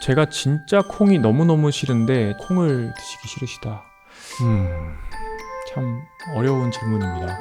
제가 진짜 콩이 너무너무 싫은데 콩을 드시기 싫으시다. 참 어려운 질문입니다.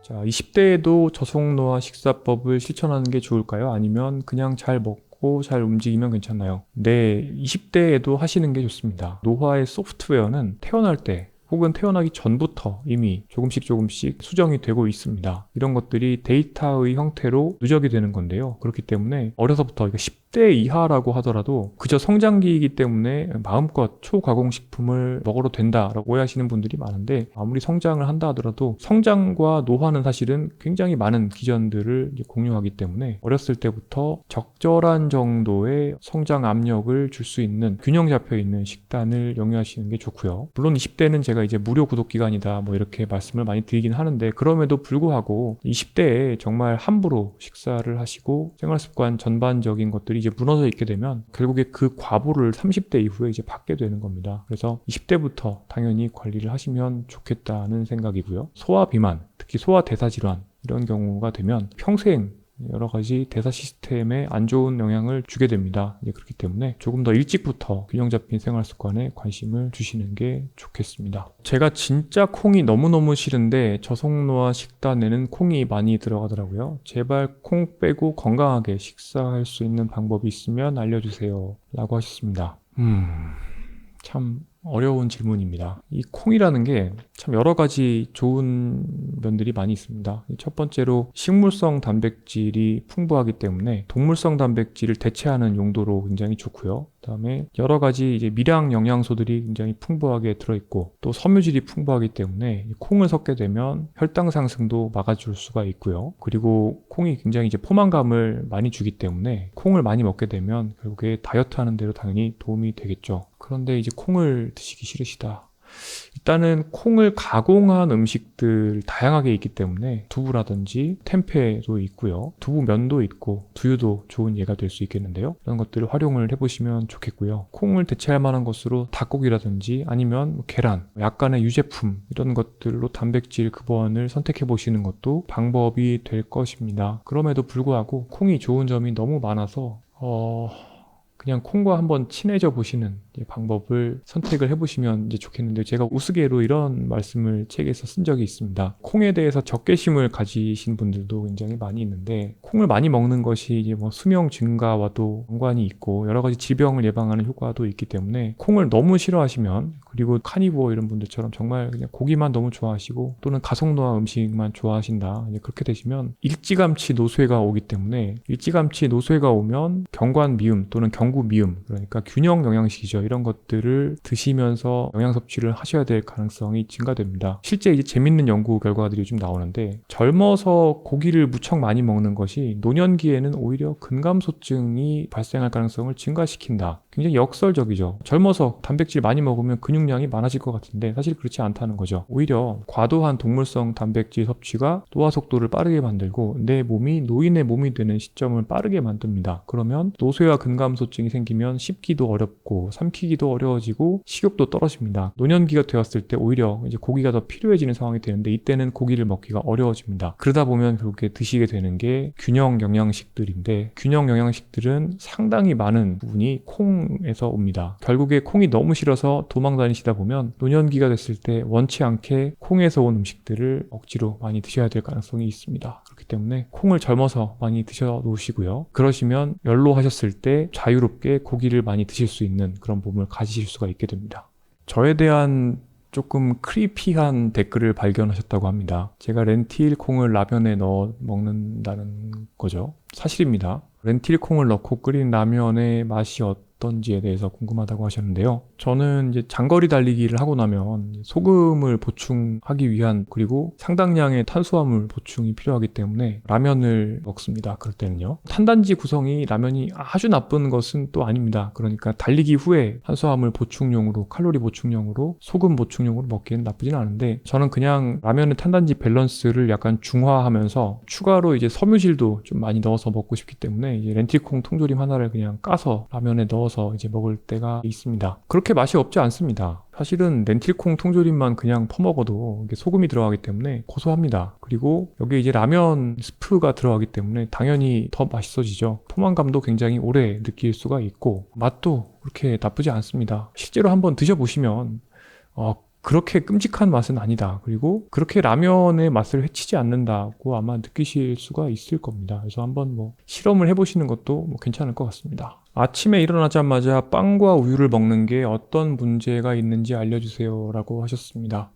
자, 20대에도 저속노화 식사법을 실천하는 게 좋을까요? 아니면 그냥 잘 먹고 잘 움직이면 괜찮나요? 네, 20대에도 하시는 게 좋습니다. 노화의 소프트웨어는 태어날 때 혹은 태어나기 전부터 이미 조금씩 수정이 되고 있습니다. 이런 것들이 데이터의 형태로 누적이 되는 건데요. 그렇기 때문에 어려서부터 10대 이하라고 하더라도 그저 성장기이기 때문에 마음껏 초가공식품을 먹어도 된다라고 오해하시는 분들이 많은데, 아무리 성장을 한다 하더라도 성장과 노화는 사실은 굉장히 많은 기전들을 공유하기 때문에 어렸을 때부터 적절한 정도의 성장 압력을 줄 수 있는 균형 잡혀 있는 식단을 영위하시는 게 좋고요. 물론 20대는 제가 이제 무료 구독 기간이다 뭐 이렇게 말씀을 많이 드리긴 하는데, 그럼에도 불구하고 20대에 정말 함부로 식사를 하시고 생활습관 전반적인 것들이 이제 무너져 있게 되면 결국에 그 과보를 30대 이후에 이제 받게 되는 겁니다. 그래서 20대부터 당연히 관리를 하시면 좋겠다는 생각이고요. 소화 비만, 특히 소화 대사 질환 이런 경우가 되면 평생 여러 가지 대사 시스템에 안 좋은 영향을 주게 됩니다. 그렇기 때문에 조금 더 일찍부터 균형 잡힌 생활 습관에 관심을 주시는 게 좋겠습니다. 제가 진짜 콩이 너무너무 싫은데 저속노화 식단에는 콩이 많이 들어가더라고요. 제발 콩 빼고 건강하게 식사할 수 있는 방법이 있으면 알려주세요 라고 하셨습니다. 참 어려운 질문입니다. 이 콩이라는 게 참 여러 가지 좋은 면들이 많이 있습니다. 첫 번째로 식물성 단백질이 풍부하기 때문에 동물성 단백질을 대체하는 용도로 굉장히 좋고요. 그다음에 여러 가지 이제 미량 영양소들이 굉장히 풍부하게 들어있고, 또 섬유질이 풍부하기 때문에 콩을 섞게 되면 혈당 상승도 막아줄 수가 있고요. 그리고 콩이 굉장히 이제 포만감을 많이 주기 때문에 콩을 많이 먹게 되면 결국에 다이어트 하는 데로 당연히 도움이 되겠죠. 그런데 이제 콩을 드시기 싫으시다. 일단은 콩을 가공한 음식들 다양하게 있기 때문에 두부라든지 템페도 있고요. 두부면도 있고 두유도 좋은 예가 될 수 있겠는데요. 이런 것들을 활용을 해보시면 좋겠고요. 콩을 대체할 만한 것으로 닭고기라든지 아니면 계란, 약간의 유제품 이런 것들로 단백질 급원을 선택해 보시는 것도 방법이 될 것입니다. 그럼에도 불구하고 콩이 좋은 점이 너무 많아서 그냥 콩과 한번 친해져 보시는 방법을 선택을 해보시면 이제 좋겠는데, 제가 우스개로 이런 말씀을 책에서 쓴 적이 있습니다. 콩에 대해서 적개심을 가지신 분들도 굉장히 많이 있는데, 콩을 많이 먹는 것이 이제 뭐 수명 증가와도 연관이 있고 여러 가지 질병을 예방하는 효과도 있기 때문에 콩을 너무 싫어하시면, 그리고 카니보어 이런 분들처럼 정말 그냥 고기만 너무 좋아하시고 또는 가속노화 음식만 좋아하신다, 이제 그렇게 되시면 일찌감치 노쇠가 오기 때문에, 일찌감치 노쇠가 오면 경관 미음 또는 경구 미음, 그러니까 균형 영양식이죠. 이런 것들을 드시면서 영양 섭취를 하셔야 될 가능성이 증가됩니다. 실제 이제 재밌는 연구 결과들이 좀 나오는데, 젊어서 고기를 무척 많이 먹는 것이 노년기에는 오히려 근감소증이 발생할 가능성을 증가시킨다. 굉장히 역설적이죠. 젊어서 단백질 많이 먹으면 근육량이 많아질 것 같은데 사실 그렇지 않다는 거죠. 오히려 과도한 동물성 단백질 섭취가 노화 속도를 빠르게 만들고 내 몸이 노인의 몸이 되는 시점을 빠르게 만듭니다. 그러면 노쇠와 근감소증이 생기면 씹기도 어렵고 삼키기도 어려워지고 식욕도 떨어집니다. 노년기가 되었을 때 오히려 이제 고기가 더 필요해지는 상황이 되는데, 이때는 고기를 먹기가 어려워집니다. 그러다 보면 결국에 드시게 되는 게 균형 영양식들인데, 균형 영양식들은 상당히 많은 부분이 콩에서 옵니다. 결국에 콩이 너무 싫어서 도망 다니시다 보면 노년기가 됐을 때 원치 않게 콩에서 온 음식들을 억지로 많이 드셔야 될 가능성이 있습니다. 그렇기 때문에 콩을 젊어서 많이 드셔 놓으시고요. 그러시면 연로하셨을 때 자유롭게 고기를 많이 드실 수 있는 그런 몸을 가지실 수가 있게 됩니다. 저에 대한 조금 크리피한 댓글을 발견하셨다고 합니다. 제가 렌틸콩을 라면에 넣어 먹는다는 거죠. 사실입니다. 렌틸콩을 넣고 끓인 라면의 맛이 어떤지에 대해서 궁금하다고 하셨는데요. 저는 이제 장거리 달리기를 하고 나면 소금을 보충하기 위한, 그리고 상당량의 탄수화물 보충이 필요하기 때문에 라면을 먹습니다. 그럴 때는요. 탄단지 구성이 라면이 아주 나쁜 것은 또 아닙니다. 그러니까 달리기 후에 탄수화물 보충용으로, 칼로리 보충용으로, 소금 보충용으로 먹기는 나쁘진 않은데, 저는 그냥 라면의 탄단지 밸런스를 약간 중화하면서 추가로 이제 섬유질도 좀 많이 넣어서 먹고 싶기 때문에 이제 렌틸콩 통조림 하나를 그냥 까서 라면에 넣어서 이제 먹을 때가 있습니다. 그렇게 맛이 없지 않습니다. 사실은 렌틸콩 통조림만 그냥 퍼먹어도 이게 소금이 들어가기 때문에 고소합니다. 그리고 여기에 이제 라면 스프가 들어가기 때문에 당연히 더 맛있어지죠. 포만감도 굉장히 오래 느낄 수가 있고 맛도 그렇게 나쁘지 않습니다. 실제로 한번 드셔보시면 그렇게 끔찍한 맛은 아니다. 그리고 그렇게 라면의 맛을 해치지 않는다고 아마 느끼실 수가 있을 겁니다. 그래서 한번 실험을 해보시는 것도 괜찮을 것 같습니다. 아침에 일어나자마자 빵과 우유를 먹는 게 어떤 문제가 있는지 알려주세요 라고 하셨습니다.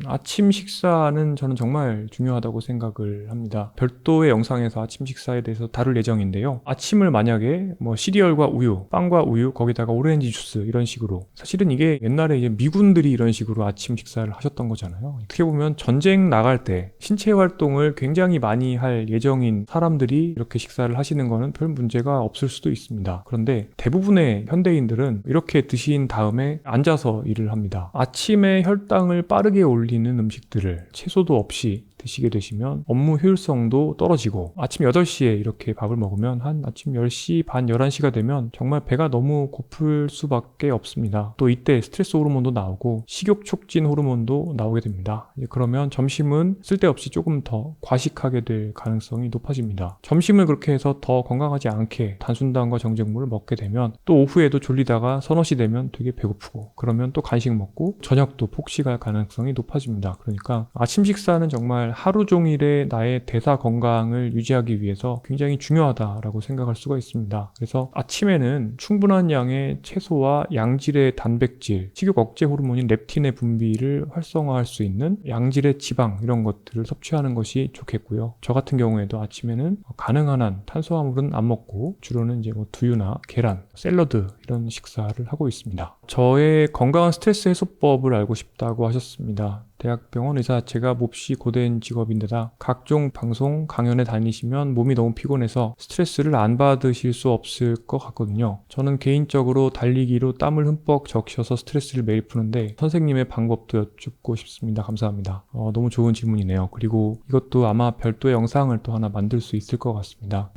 아침 식사는 저는 정말 중요하다고 생각을 합니다. 별도의 영상에서 아침 식사에 대해서 다룰 예정인데요. 아침을 만약에 시리얼과 우유, 빵과 우유, 거기다가 오렌지 주스 이런 식으로, 사실은 이게 옛날에 이제 미군들이 이런 식으로 아침 식사를 하셨던 거잖아요. 어떻게 보면 전쟁 나갈 때 신체 활동을 굉장히 많이 할 예정인 사람들이 이렇게 식사를 하시는 거는 별 문제가 없을 수도 있습니다. 그런데 대부분의 현대인들은 이렇게 드신 다음에 앉아서 일을 합니다. 아침에 혈당을 빠르게 올리는 음식들을 채소도 없이 드시게 되시면 업무 효율성도 떨어지고, 아침 8시에 이렇게 밥을 먹으면 한 아침 10시 반, 11시가 되면 정말 배가 너무 고플 수밖에 없습니다. 또 이때 스트레스 호르몬도 나오고 식욕 촉진 호르몬도 나오게 됩니다. 그러면 점심은 쓸데없이 조금 더 과식하게 될 가능성이 높아집니다. 점심을 그렇게 해서 더 건강하지 않게 단순당과 정제물을 먹게 되면 또 오후에도 졸리다가 서너 시 되면 되게 배고프고, 그러면 또 간식 먹고 저녁도 폭식할 가능성이 높아집니다. 그러니까 아침 식사는 정말 하루 종일의 나의 대사 건강을 유지하기 위해서 굉장히 중요하다라고 생각할 수가 있습니다. 그래서 아침에는 충분한 양의 채소와 양질의 단백질, 식욕 억제 호르몬인 렙틴의 분비를 활성화할 수 있는 양질의 지방, 이런 것들을 섭취하는 것이 좋겠고요. 저 같은 경우에도 아침에는 가능한 한 탄수화물은 안 먹고 주로는 이제 두유나 계란, 샐러드 이런 식사를 하고 있습니다. 저의 건강한 스트레스 해소법을 알고 싶다고 하셨습니다. 대학병원 의사 자체가 몹시 고된 직업인데다 각종 방송, 강연에 다니시면 몸이 너무 피곤해서 스트레스를 안 받으실 수 없을 것 같거든요. 저는 개인적으로 달리기로 땀을 흠뻑 적셔서 스트레스를 매일 푸는데 선생님의 방법도 여쭙고 싶습니다. 감사합니다. 너무 좋은 질문이네요. 그리고 이것도 아마 별도의 영상을 또 하나 만들 수 있을 것 같습니다.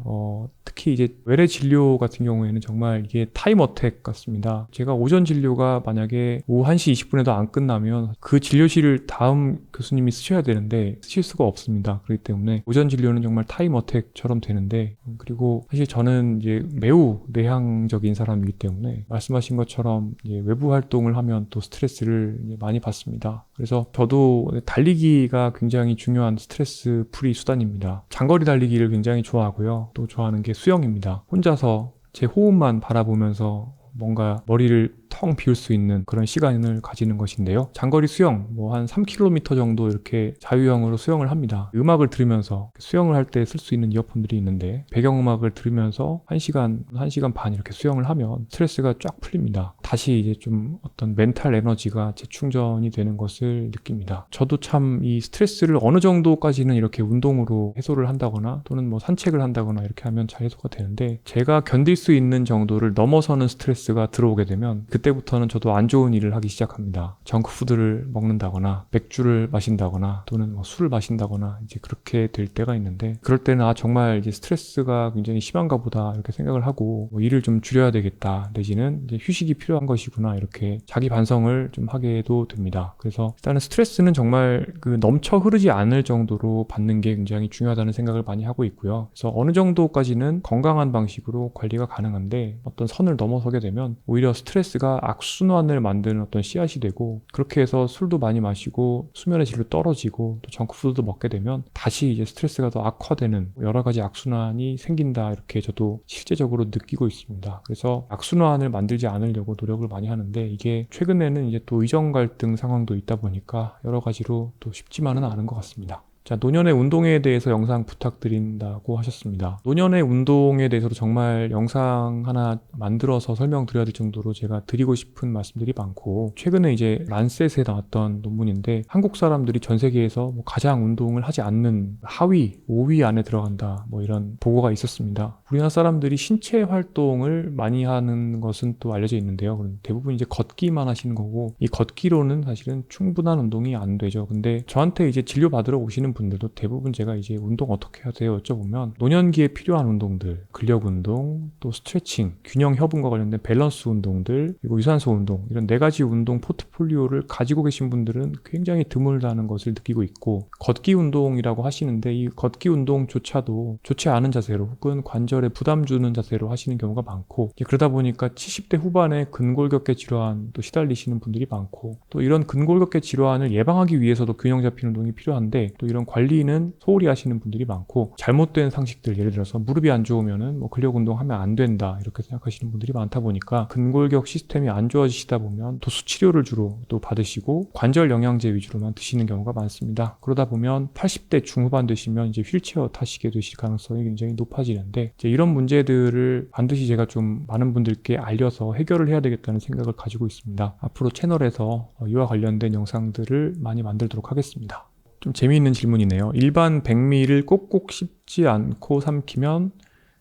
특히 이제 외래 진료 같은 경우에는 정말 이게 타임 어택 같습니다. 제가 오전 진료가 만약에 오후 1시 20분에도 안 끝나면 그 진료실을 다음 교수님이 쓰셔야 되는데 쓰실 수가 없습니다. 그렇기 때문에 오전 진료는 정말 타임 어택처럼 되는데, 그리고 사실 저는 이제 매우 내향적인 사람이기 때문에 말씀하신 것처럼 이제 외부 활동을 하면 또 스트레스를 많이 받습니다. 그래서 저도 달리기가 굉장히 중요한 스트레스 풀이 수단입니다. 장거리 달리기를 굉장히 좋아하고요. 또 좋아하는 게 수영입니다. 혼자서 제 호흡만 바라보면서 뭔가 머리를 텅 비울 수 있는 그런 시간을 가지는 것인데요. 장거리 수영, 한 3km 정도 이렇게 자유형으로 수영을 합니다. 음악을 들으면서 수영을 할 때 쓸 수 있는 이어폰들이 있는데 배경음악을 들으면서 1시간, 1시간 반 이렇게 수영을 하면 스트레스가 쫙 풀립니다. 다시 이제 좀 어떤 멘탈 에너지가 재충전이 되는 것을 느낍니다. 저도 참 이 스트레스를 어느 정도까지는 이렇게 운동으로 해소를 한다거나 또는 산책을 한다거나 이렇게 하면 잘 해소가 되는데, 제가 견딜 수 있는 정도를 넘어서는 스트레스가 들어오게 되면 그때부터는 저도 안 좋은 일을 하기 시작합니다. 정크푸드를 먹는다거나 맥주를 마신다거나 또는 술을 마신다거나 이제 그렇게 될 때가 있는데, 그럴 때는 정말 이제 스트레스가 굉장히 심한가 보다 이렇게 생각을 하고 일을 좀 줄여야 되겠다, 내지는 이제 휴식이 필요한 것이구나, 이렇게 자기 반성을 좀 하게도 됩니다. 그래서 일단은 스트레스는 정말 넘쳐 흐르지 않을 정도로 받는 게 굉장히 중요하다는 생각을 많이 하고 있고요. 그래서 어느 정도까지는 건강한 방식으로 관리가 가능한데 어떤 선을 넘어서게 되면 오히려 스트레스가 악순환을 만드는 어떤 씨앗이 되고, 그렇게 해서 술도 많이 마시고 수면의 질도 떨어지고 또 정크푸드도 먹게 되면 다시 이제 스트레스가 더 악화되는 여러 가지 악순환이 생긴다, 이렇게 저도 실제적으로 느끼고 있습니다. 그래서 악순환을 만들지 않으려고 노력을 많이 하는데, 이게 최근에는 이제 또 의정 갈등 상황도 있다 보니까 여러 가지로 또 쉽지만은 않은 것 같습니다. 자, 노년의 운동에 대해서 영상 부탁드린다고 하셨습니다. 노년의 운동에 대해서도 정말 영상 하나 만들어서 설명드려야 될 정도로 제가 드리고 싶은 말씀들이 많고, 최근에 이제 란셋에 나왔던 논문인데 한국 사람들이 전 세계에서 가장 운동을 하지 않는 하위 5위 안에 들어간다, 이런 보고가 있었습니다. 우리나라 사람들이 신체 활동을 많이 하는 것은 또 알려져 있는데요. 대부분 이제 걷기만 하시는 거고, 이 걷기로는 사실은 충분한 운동이 안 되죠. 근데 저한테 이제 진료 받으러 오시는 분들도 대부분 제가 이제 운동 어떻게 하세요 여쭤보면 노년기에 필요한 운동들, 근력 운동, 또 스트레칭, 균형 협응과 관련된 밸런스 운동들, 그리고 유산소 운동, 이런 4가지 운동 포트폴리오를 가지고 계신 분들은 굉장히 드물다는 것을 느끼고 있고, 걷기 운동이라고 하시는데 이 걷기 운동조차도 좋지 않은 자세로 혹은 관절에 부담 주는 자세로 하시는 경우가 많고, 그러다 보니까 70대 후반에 근골격계 질환 또 시달리시는 분들이 많고, 또 이런 근골격계 질환을 예방하기 위해서도 균형 잡힌 운동이 필요한데, 또 이런 관리는 소홀히 하시는 분들이 많고, 잘못된 상식들, 예를 들어서 무릎이 안 좋으면은 뭐 근력 운동하면 안 된다 이렇게 생각하시는 분들이 많다 보니까 근골격 시스템이 안 좋아지시다 보면 도수 치료를 주로 또 받으시고 관절 영양제 위주로만 드시는 경우가 많습니다. 그러다 보면 80대 중후반 되시면 이제 휠체어 타시게 되실 가능성이 굉장히 높아지는데, 이제 이런 문제들을 반드시 제가 좀 많은 분들께 알려서 해결을 해야 되겠다는 생각을 가지고 있습니다. 앞으로 채널에서 이와 관련된 영상들을 많이 만들도록 하겠습니다. 좀 재미있는 질문이네요. 일반 백미를 꼭꼭 씹지 않고 삼키면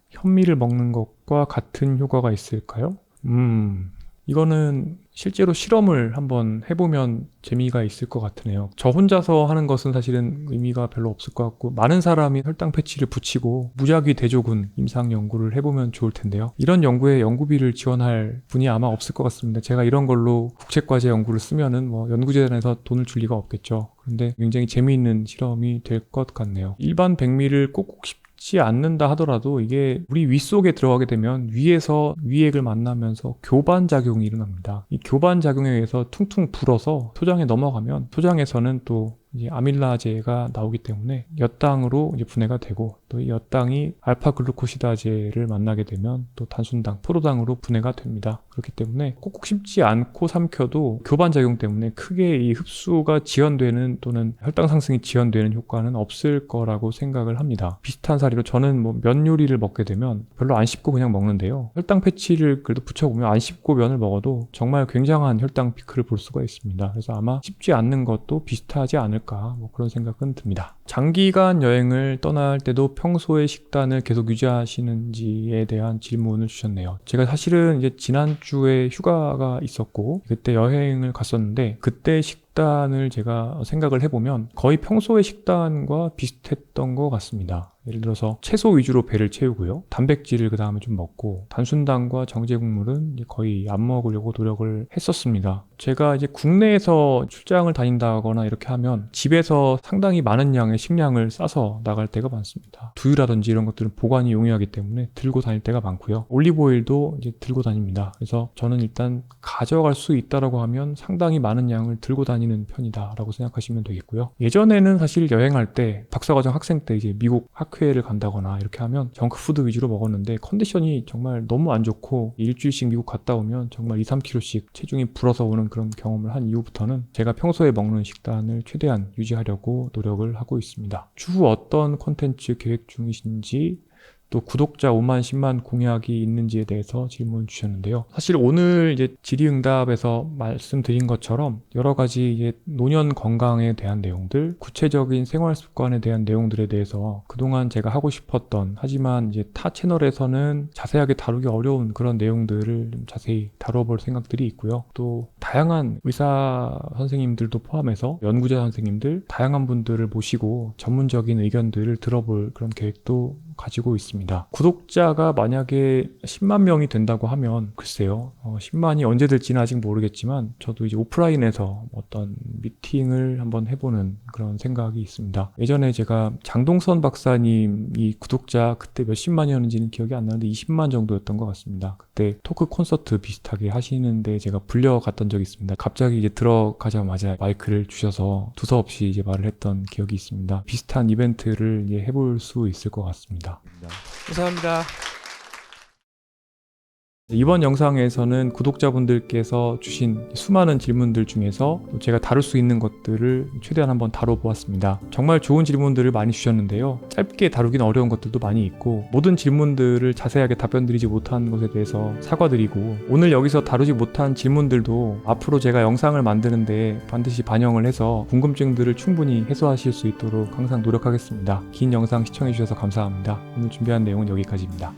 현미를 먹는 것과 같은 효과가 있을까요? 이거는 실제로 실험을 한번 해보면 재미가 있을 것 같으네요. 저 혼자서 하는 것은 사실은 의미가 별로 없을 것 같고, 많은 사람이 혈당 패치를 붙이고 무작위 대조군 임상 연구를 해보면 좋을 텐데요. 이런 연구에 연구비를 지원할 분이 아마 없을 것 같습니다. 제가 이런 걸로 국책과제 연구를 쓰면은 뭐 연구재단에서 돈을 줄 리가 없겠죠. 그런데 굉장히 재미있는 실험이 될 것 같네요. 일반 백미를 꼭꼭 씹지 않는다 하더라도 이게 우리 위 속에 들어가게 되면 위에서 위액을 만나면서 교반 작용이 일어납니다. 이 교반 작용에 의해서 퉁퉁 불어서 소장에 넘어가면 소장에서는 또 이제 아밀라제가 나오기 때문에 엿당으로 이제 분해가 되고, 또 이 엿당이 알파글루코시다제를 만나게 되면 또 단순당, 포도당으로 분해가 됩니다. 그렇기 때문에 꼭꼭 씹지 않고 삼켜도 교반 작용 때문에 크게 이 흡수가 지연되는 또는 혈당 상승이 지연되는 효과는 없을 거라고 생각을 합니다. 비슷한 사례로 저는 뭐 면 요리를 먹게 되면 별로 안 씹고 그냥 먹는데요. 혈당 패치를 그래도 붙여보면 안 씹고 면을 먹어도 정말 굉장한 혈당 피크를 볼 수가 있습니다. 그래서 아마 씹지 않는 것도 비슷하지 않을까, 뭐 그런 생각은 듭니다. 장기간 여행을 떠날 때도 평소의 식단을 계속 유지하시는지에 대한 질문을 주셨네요. 제가 사실은 이제 지난주에 휴가가 있었고 그때 여행을 갔었는데, 그때 식단을 제가 생각을 해보면 거의 평소의 식단과 비슷했던 것 같습니다. 예를 들어서 채소 위주로 배를 채우고요. 단백질을 그 다음에 좀 먹고, 단순당과 정제 국물은 거의 안 먹으려고 노력을 했었습니다. 제가 이제 국내에서 출장을 다닌다거나 이렇게 하면 집에서 상당히 많은 양의 식량을 싸서 나갈 때가 많습니다. 두유라든지 이런 것들은 보관이 용이하기 때문에 들고 다닐 때가 많고요. 올리브오일도 이제 들고 다닙니다. 그래서 저는 일단 가져갈 수 있다라고 하면 상당히 많은 양을 들고 다니는 편이다라고 생각하시면 되겠고요. 예전에는 사실 여행할 때, 박사과정 학생 때 이제 미국 학회를 간다거나 이렇게 하면 정크푸드 위주로 먹었는데, 컨디션이 정말 너무 안 좋고 일주일씩 미국 갔다 오면 정말 2-3kg씩 체중이 불어서 오는 그런 경험을 한 이후부터는 제가 평소에 먹는 식단을 최대한 유지하려고 노력을 하고 있습니다. 추후 어떤 콘텐츠 계획 중이신지, 또 구독자 5만, 10만 공약이 있는지에 대해서 질문 주셨는데요. 사실 오늘 이제 질의응답에서 말씀드린 것처럼 여러 가지 이제 노년 건강에 대한 내용들, 구체적인 생활 습관에 대한 내용들에 대해서 그동안 제가 하고 싶었던, 하지만 이제 타 채널에서는 자세하게 다루기 어려운 그런 내용들을 좀 자세히 다뤄볼 생각들이 있고요. 또 다양한 의사 선생님들도 포함해서 연구자 선생님들, 다양한 분들을 모시고 전문적인 의견들을 들어볼 그런 계획도 가지고 있습니다. 구독자가 만약에 10만 명이 된다고 하면 글쎄요, 10만이 언제 될지는 아직 모르겠지만 저도 이제 오프라인에서 어떤 미팅을 한번 해보는 그런 생각이 있습니다. 예전에 제가 장동선 박사님이 구독자 그때 몇십만이었는지는 기억이 안 나는데 20만 정도였던 것 같습니다. 그때 토크 콘서트 비슷하게 하시는데 제가 불려갔던 적이 있습니다. 갑자기 이제 들어가자마자 마이크를 주셔서 두서없이 이제 말을 했던 기억이 있습니다. 비슷한 이벤트를 이제 해볼 수 있을 것 같습니다. 감사합니다. 이번 영상에서는 구독자분들께서 주신 수많은 질문들 중에서 제가 다룰 수 있는 것들을 최대한 한번 다뤄보았습니다. 정말 좋은 질문들을 많이 주셨는데요. 짧게 다루긴 어려운 것들도 많이 있고, 모든 질문들을 자세하게 답변드리지 못한 것에 대해서 사과드리고, 오늘 여기서 다루지 못한 질문들도 앞으로 제가 영상을 만드는데 반드시 반영을 해서 궁금증들을 충분히 해소하실 수 있도록 항상 노력하겠습니다. 긴 영상 시청해주셔서 감사합니다. 오늘 준비한 내용은 여기까지입니다.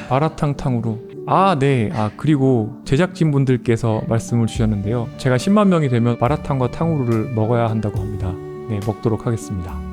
마라탕탕으로 네. 그리고 제작진분들께서 말씀을 주셨는데요. 제가 10만 명이 되면 마라탕과 탕후루를 먹어야 한다고 합니다. 네, 먹도록 하겠습니다.